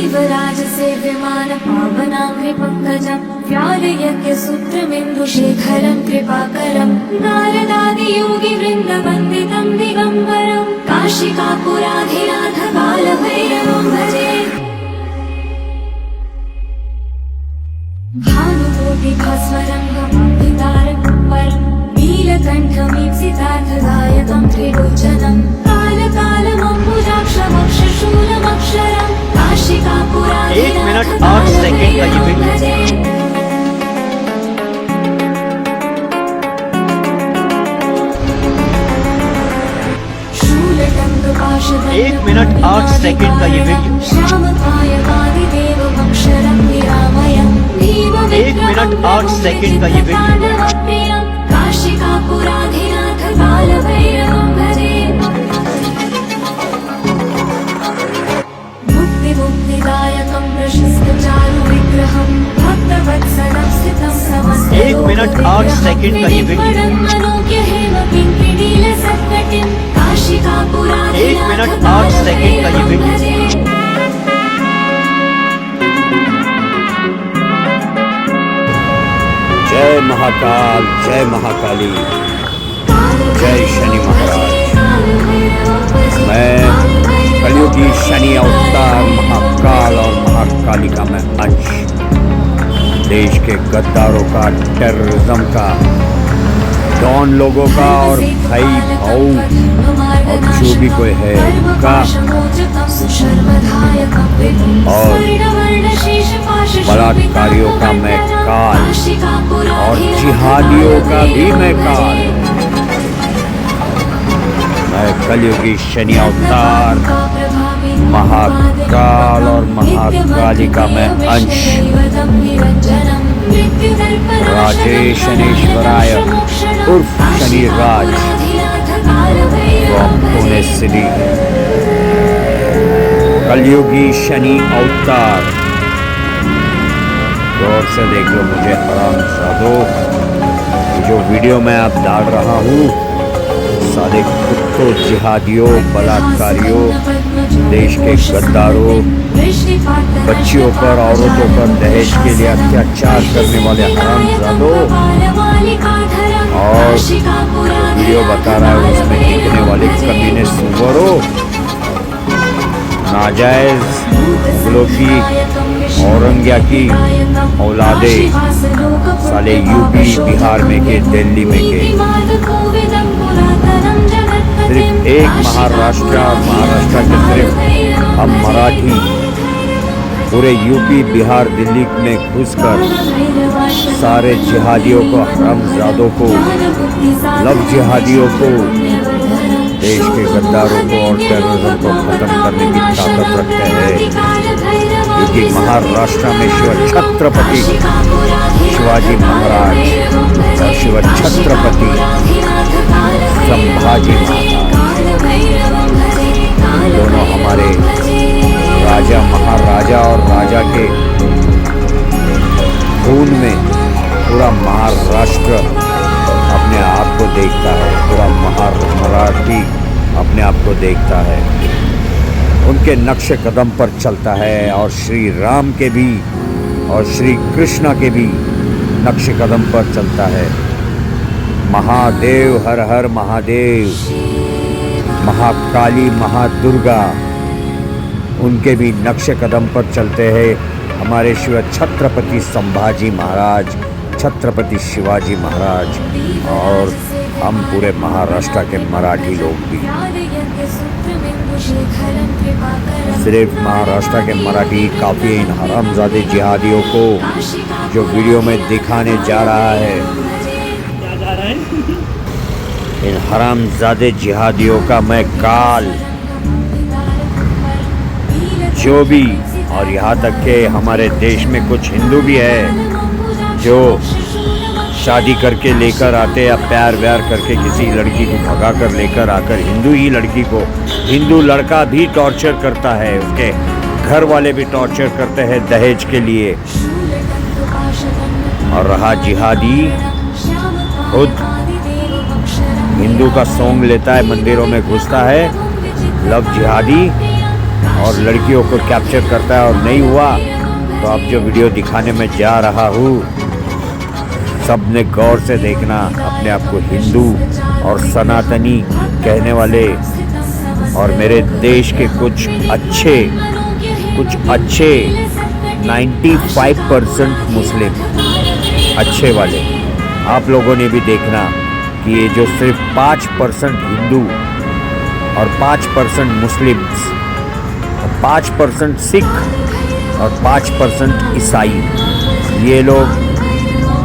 देवराजसेव्यमान पावनाङ्घ्रिपङ्कजं व्यालयज्ञसूत्रमिन्दुशेखरं कृपाकरं नारदादियोगिवृन्दवन्दितं दिगम्बरं काशिकापुराधिनाथ बालभैरवं भजे। भानुकोटिभास्वरं भवाब्धितारकुम्भरं नीलकण्ठमीप्सितार्थदायकं त्रिलोचनं कालकालमम्बुजाक्षमक्षशूलमक्षरं काशिकापुराधिनाथ बालभैरवं भजे। 1 minute 8 second का ये वीडियो। एक मिनट 8 सेकंड का ये वीडियो। मुक्तिदायकं प्रशस्तचारु विग्रहं भक्तवत्सलं स्थितं समस्तं 1 मिनट 8 सेकंड का ये वीडियो। 1 मिनट 8 सेकंड का ये वीडियो। जय महाकाल, जय महाकाली, जय शनि महाराज। मैं कलयुगी शनि अवतार महाकाल और महाकाली का मैं अंश, देश के गद्दारों का, टेररिज्म का, डॉन लोगों का और भाई भाऊ और जो भी कोई है उनका, और बलात्कारियों का मैं काल और जिहादियों का भी मैं काल। मैं कलयुगी शनि अवतार महाकाल और महाकाली का मैं अंश, राजेश शनीश्वराय उर्फ शनि राज फ्रॉम पुणे सिटी। कलयुगी शनि अवतार। गौर से देख लो मुझे हरामजादो, जो वीडियो मैं आप डाल रहा हूँ, सारे कुत्तों, जिहादियों, बलात्कारियों, देश के गद्दारों, बच्चियों पर, औरतों पर दहेज के लिए अत्याचार करने वाले हरामजादों, और वीडियो बता रहा है उसमें दिखने वाले कमीने सुअरों, नाजायज मुगलों की, औरंगिया की औलादे, साले यूपी बिहार में के, दिल्ली में के, सिर्फ एक महाराष्ट्र और महाराष्ट्र के सिर्फ हम मराठी पूरे यूपी बिहार दिल्ली में घुसकर सारे जिहादियों को, हरामजादों को, लव जिहादियों को, देश के गद्दारों को और टेररिज्म को खत्म करने की ताकत रखते हैं, क्योंकि महाराष्ट्र में शिव छत्रपति शिवाजी महाराज और शिव छत्रपति संभाजी महाराज दोनों हमारे राजा, महाराजा, और राजा के खून में पूरा महाराष्ट्र अपने आप को देखता है, पूरा मराठी अपने आप को देखता है, उनके नक्शे कदम पर चलता है, और श्री राम के भी और श्री कृष्णा के भी नक्शे कदम पर चलता है। महादेव, हर हर महादेव, महाकाली, महादुर्गा, उनके भी नक्शे कदम पर चलते हैं हमारे शिव छत्रपति संभाजी महाराज, छत्रपति शिवाजी महाराज, और हम पूरे महाराष्ट्र के मराठी लोग भी। सिर्फ महाराष्ट्र के मराठी काफ़ी इन हरामजादे जिहादियों को जो वीडियो में दिखाने जा रहा है, इन हरामजादे जिहादियों का मैं काल, जो भी, और यहाँ तक के हमारे देश में कुछ हिंदू भी है जो शादी करके लेकर आते या प्यार व्यार करके किसी लड़की को भगा कर लेकर आकर, हिंदू ही लड़की को, हिंदू लड़का भी टॉर्चर करता है, उसके घर वाले भी टॉर्चर करते हैं दहेज के लिए। और रहा जिहादी, खुद हिंदू का सॉन्ग लेता है, मंदिरों में घुसता है, लव जिहादी, और लड़कियों को कैप्चर करता है। और नहीं हुआ तो अब जो वीडियो दिखाने में जा रहा हूँ, सब ने गौर से देखना, अपने आप को हिंदू और सनातनी कहने वाले और मेरे देश के कुछ अच्छे 95% मुस्लिम अच्छे वाले, आप लोगों ने भी देखना कि ये जो सिर्फ 5% हिंदू और 5% मुस्लिम्स, 5% सिख और 5% ईसाई, ये लोग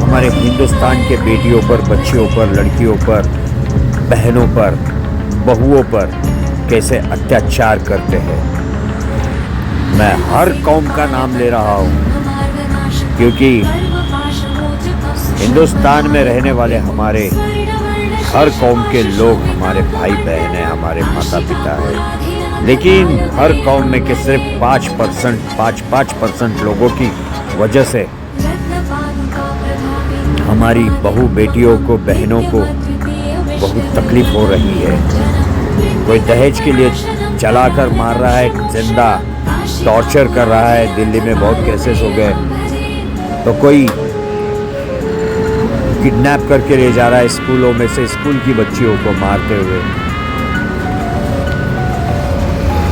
हमारे हिंदुस्तान के बेटियों पर, बच्चियों पर, लड़कियों पर, बहनों पर, बहुओं पर कैसे अत्याचार करते हैं। मैं हर कौम का नाम ले रहा हूँ क्योंकि हिंदुस्तान में रहने वाले हमारे हर कौम के लोग हमारे भाई बहन हैं, हमारे माता पिता हैं। लेकिन हर कौम में के सिर्फ 5% लोगों की वजह से हमारी बहू बेटियों को, बहनों को बहुत तकलीफ हो रही है। कोई दहेज के लिए जलाकर मार रहा है, जिंदा टॉर्चर कर रहा है। दिल्ली में बहुत केसेस हो गए। तो कोई किडनैप करके ले जा रहा है स्कूलों में से, स्कूल की बच्चियों को मारते हुए।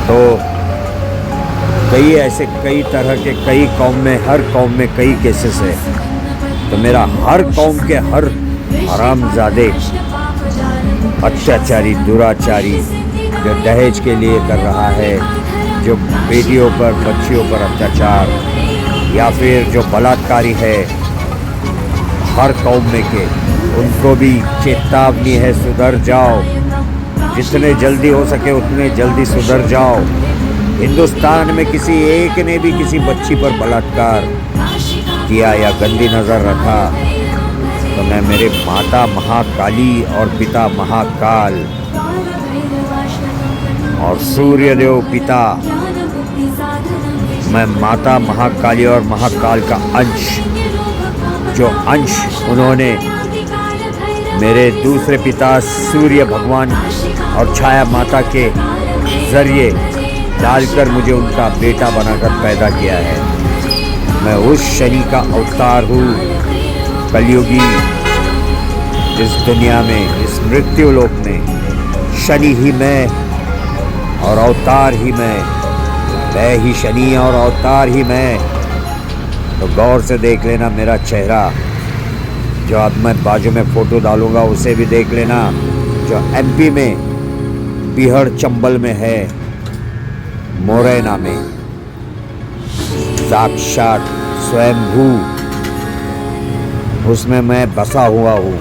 तो कई तरह के कई कौम में, हर कौम में कई केसेस है। तो मेरा हर कौम के हर हरामजादे, अत्याचारी, दुराचारी जो दहेज के लिए कर रहा है, जो बेटियों पर, बच्चियों पर अत्याचार, या फिर जो बलात्कारी है, हर कौम में के, उनको भी चेतावनी है, सुधर जाओ। जितने जल्दी हो सके उतने जल्दी सुधर जाओ। हिंदुस्तान में किसी एक ने भी किसी बच्ची पर बलात्कार किया या गंदी नज़र रखा तो मैं मेरे माता महाकाली और पिता महाकाल और सूर्यदेव पिता, मैं माता महाकाली और महाकाल का अंश, जो अंश उन्होंने मेरे दूसरे पिता सूर्य भगवान और छाया माता के जरिए डालकर मुझे उनका बेटा बनाकर पैदा किया है। मैं उस शनि का अवतार हूँ, कलयुगी। इस दुनिया में, इस मृत्यु लोक में शनि ही मैं और अवतार ही मैं ही शनि और अवतार ही मैं। तो गौर से देख लेना मेरा चेहरा, जो अब मैं बाजू में फ़ोटो डालूँगा उसे भी देख लेना, जो MP में बिहड़ चंबल में है, मोरैना में, साक्षात स्वयंभू, उसमें मैं बसा हुआ हूँ।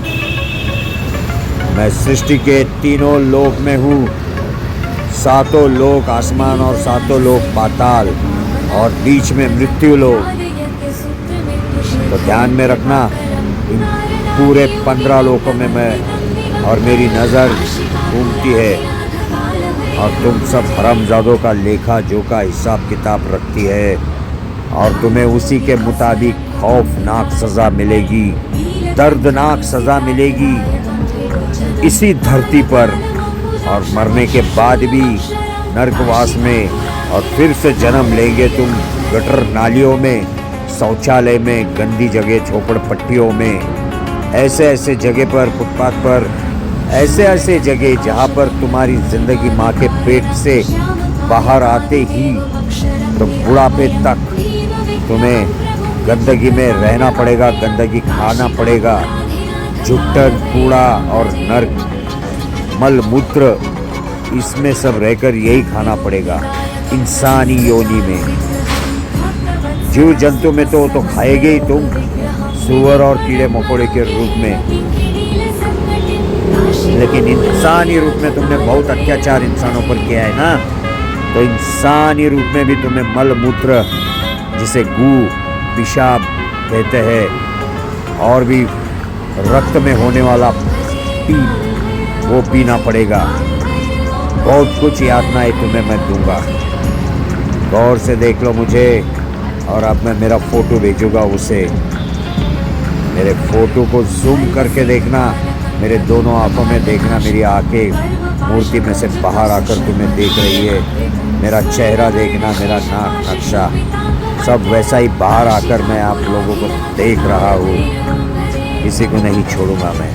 मैं सृष्टि के तीनों लोक में हूँ, सातों लोक आसमान और सातों लोक पाताल और बीच में मृत्यु लोक। तो ध्यान में रखना, इन पूरे 15 लोकों में मैं और मेरी नज़र घूमती है और तुम सब हरामजादों का लेखा जोखा हिसाब किताब रखती है और तुम्हें उसी के मुताबिक खौफनाक सज़ा मिलेगी, दर्दनाक सज़ा मिलेगी इसी धरती पर। और मरने के बाद भी नरकवास में और फिर से जन्म लेंगे तुम गटर नालियों में, शौचालय में, गंदी जगह, झोपड़पट्टियों में, ऐसे जगह पर, फुटपाथ पर, ऐसे जगह जहाँ पर तुम्हारी ज़िंदगी माँ के पेट से बाहर आते ही तो बुढ़ापे तक तुम्हें गंदगी में रहना पड़ेगा, गंदगी खाना पड़ेगा। झुट्टन, कूड़ा और नर्क, मल मूत्र, इसमें सब रहकर यही खाना पड़ेगा इंसानी योनि में। जीव जंतु में तो खाएगे ही तुम, सूअर और कीड़े मकोड़े के रूप में, लेकिन इंसानी रूप में तुमने बहुत अत्याचार इंसानों पर किया है ना। तो इंसानी रूप में भी तुम्हें मल मूत्र, जिसे गू, पेशाब कहते हैं, और भी रक्त में होने वाला पी, वो पीना पड़ेगा। बहुत कुछ यातनाएं तुम्हें मैं दूंगा। गौर से देख लो मुझे। और अब मैं मेरा फ़ोटो भेजूँगा उसे। मेरे फ़ोटो को जूम करके देखना, मेरे दोनों आंखों में देखना। मेरी आंखें मूर्ति में से बाहर आकर तुम्हें देख रही है। मेरा चेहरा देखना, मेरा नाक नक्शा सब वैसा ही बाहर आकर मैं आप लोगों को देख रहा हूँ। किसी को नहीं छोड़ूंगा मैं।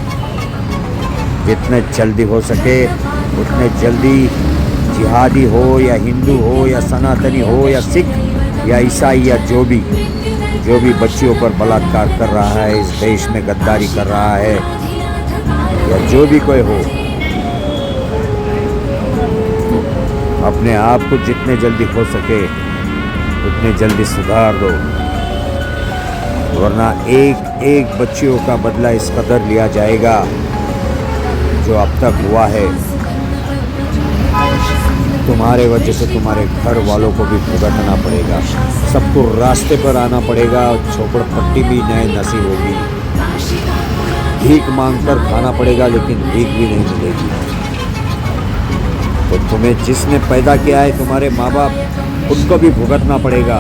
जितने जल्दी हो सके उतने जल्दी, जिहादी हो या हिंदू हो या सनातनी हो या सिख या ईसाई या जो भी बच्चियों पर बलात्कार कर रहा है, इस देश में गद्दारी कर रहा है, या जो भी कोई हो, अपने आप को जितने जल्दी हो सके उतने जल्दी सुधार दो, वरना एक एक बच्चियों का बदला इस कदर लिया जाएगा जो अब तक हुआ है। तुम्हारे वजह से तुम्हारे घर वालों को भी भुगतना पड़ेगा, सबको रास्ते पर आना पड़ेगा, झोपड़पट्टी भी नए नसीब होगी, भीख मांगकर खाना पड़ेगा, लेकिन भीख भी नहीं मिलेगी। तो तुम्हें जिसने पैदा किया है, तुम्हारे माँ बाप, उनको भी भुगतना पड़ेगा।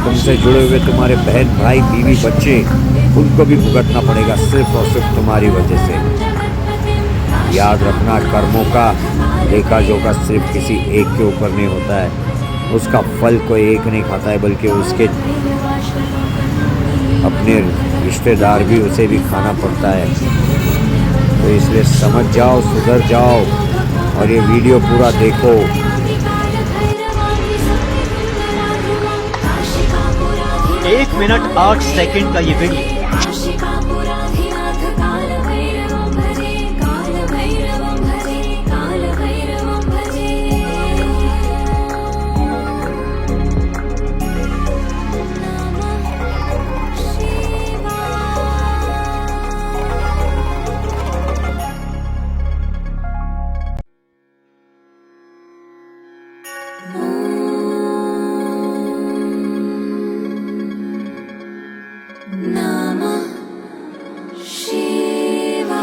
तुमसे जुड़े हुए तुम्हारे बहन भाई बीवी बच्चे, उनको भी भुगतना पड़ेगा, सिर्फ और सिर्फ तुम्हारी वजह से। याद रखना, कर्मों का लेखा जोखा सिर्फ किसी एक के ऊपर नहीं होता है, उसका फल कोई एक नहीं खाता है, बल्कि उसके अपने रिश्तेदार भी उसे भी खाना पड़ता है। तो इसलिए समझ जाओ, सुधर जाओ और ये वीडियो पूरा देखो। 1 मिनट 8 सेकंड का ये वीडियो। Namah Shivaya.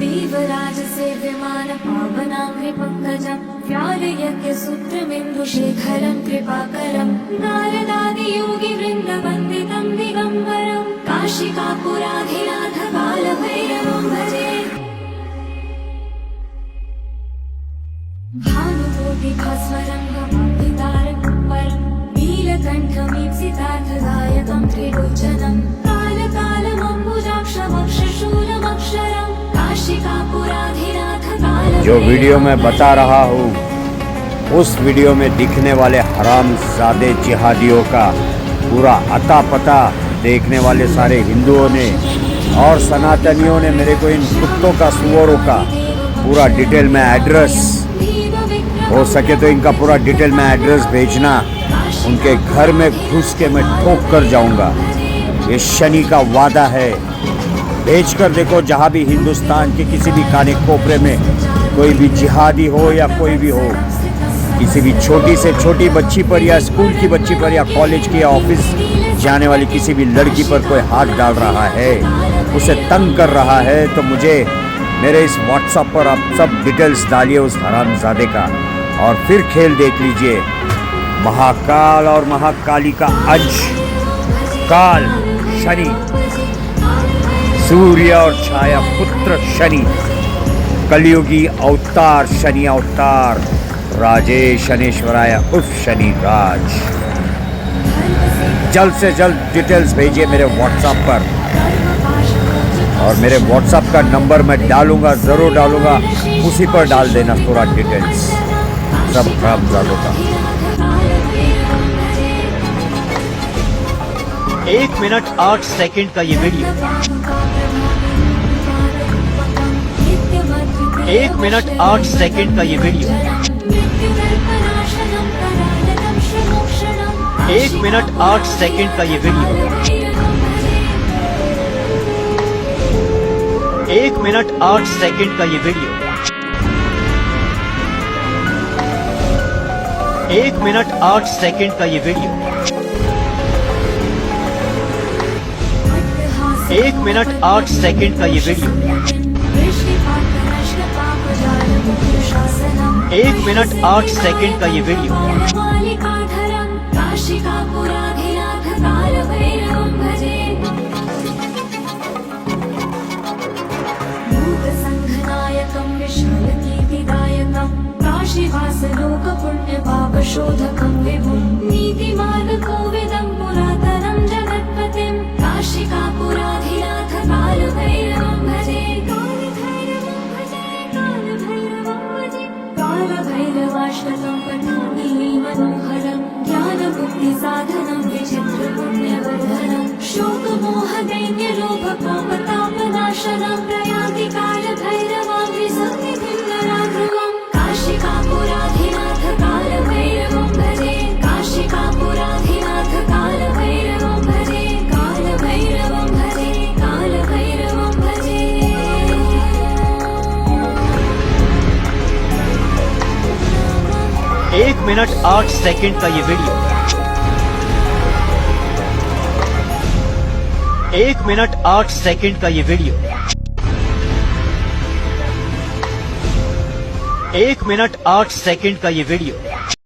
देवराज सेव्यमान पावनाङ्घ्रि पङ्कजं व्यालयज्ञ सूत्रमिन्दुशेखरं कृपाकरं नारदादि योगी वृन्दवन्दितं दिगम्बरं काशिकापुराधिनाथ कालभैरवं भजे। भानुकोटिभास्वरं भवाब्धितारकं नीलकण्ठमीप्सितार्थदायकं त्रिलोचनं कालकालमम्बुजाक्षमक्षशूलमक्षरं काशिकापुराधिनाथ कालभैरवं। जो वीडियो मैं बता रहा हूँ, उस वीडियो में दिखने वाले हरामजादे जिहादियों का पूरा अता पता देखने वाले सारे हिंदुओं ने और सनातनियों ने मेरे को इन कुत्तों का, सुअरों का पूरा डिटेल में एड्रेस, हो सके तो इनका पूरा डिटेल में एड्रेस भेजना। उनके घर में घुस के मैं ठोक कर जाऊंगा, ये शनि का वादा है। भेज कर देखो, जहाँ भी हिंदुस्तान के किसी भी खाने कोपरे में कोई भी जिहादी हो या कोई भी हो, किसी भी छोटी से छोटी बच्ची पर या स्कूल की बच्ची पर या कॉलेज की या ऑफिस जाने वाली किसी भी लड़की पर कोई हाथ डाल रहा है, उसे तंग कर रहा है, तो मुझे मेरे इस व्हाट्सएप पर आप सब डिटेल्स डालिए उस हरामजादे का, और फिर खेल देख लीजिए। महाकाल और महाकाली का अंश काल शनि, सूर्य और छाया पुत्र शनि, कलयुगी अवतार शनि अवतार, राजे शनेश्वराय उर्फ शनि राज। जल्द से जल्द डिटेल्स भेजिए मेरे व्हाट्सएप पर, और मेरे व्हाट्सएप का नंबर मैं डालूंगा, ज़रूर डालूंगा, उसी पर डाल देना पूरा डिटेल्स सब हरामजादों का। 1 मिनट 8 सेकंड का ये वीडियो। 1 मिनट 8 सेकंड का ये वीडियो। 1 मिनट 8 सेकंड का ये वीडियो। 1 मिनट 8 सेकंड का ये वीडियो। 1 मिनट 8 सेकंड का ये वीडियो। 1 मिनट 8 सेकंड का ये वीडियो। 1 मिनट 8 सेकंड का ये वीडियो। काशिकापुराधिनाथ कालभैरवं भजे। भूतसङ्घनायकं विशालकीर्तिदायकं काशीवासलोकपुण्यपापशोधकं विभुं नीतिमार्गकोविदं पुरातनं जगत्पतिं काशिकापुराधिनाथ कालभैरवं भजे। कालभैरवं भजे, कालभैरवं भजे। कालभैरवाष्टकं पठामि मनोहरं ज्ञानबुद्धिसाधनं विचित्रपुण्यवर्धनं शोकमोहदैन्यलोभकोपतापनाशनं प्रयाति कालभैरवाग्निसन्निधिं नराध्रुवं काशिकापुराधिनाथ कालभैरवं भजे। काशिकापुराधिनाथ कालभैरवं भजे। मिनट 8 सेकंड का ये वीडियो 1 मिनट 8 सेकंड का ये वीडियो 1 मिनट 8 सेकंड का ये वीडियो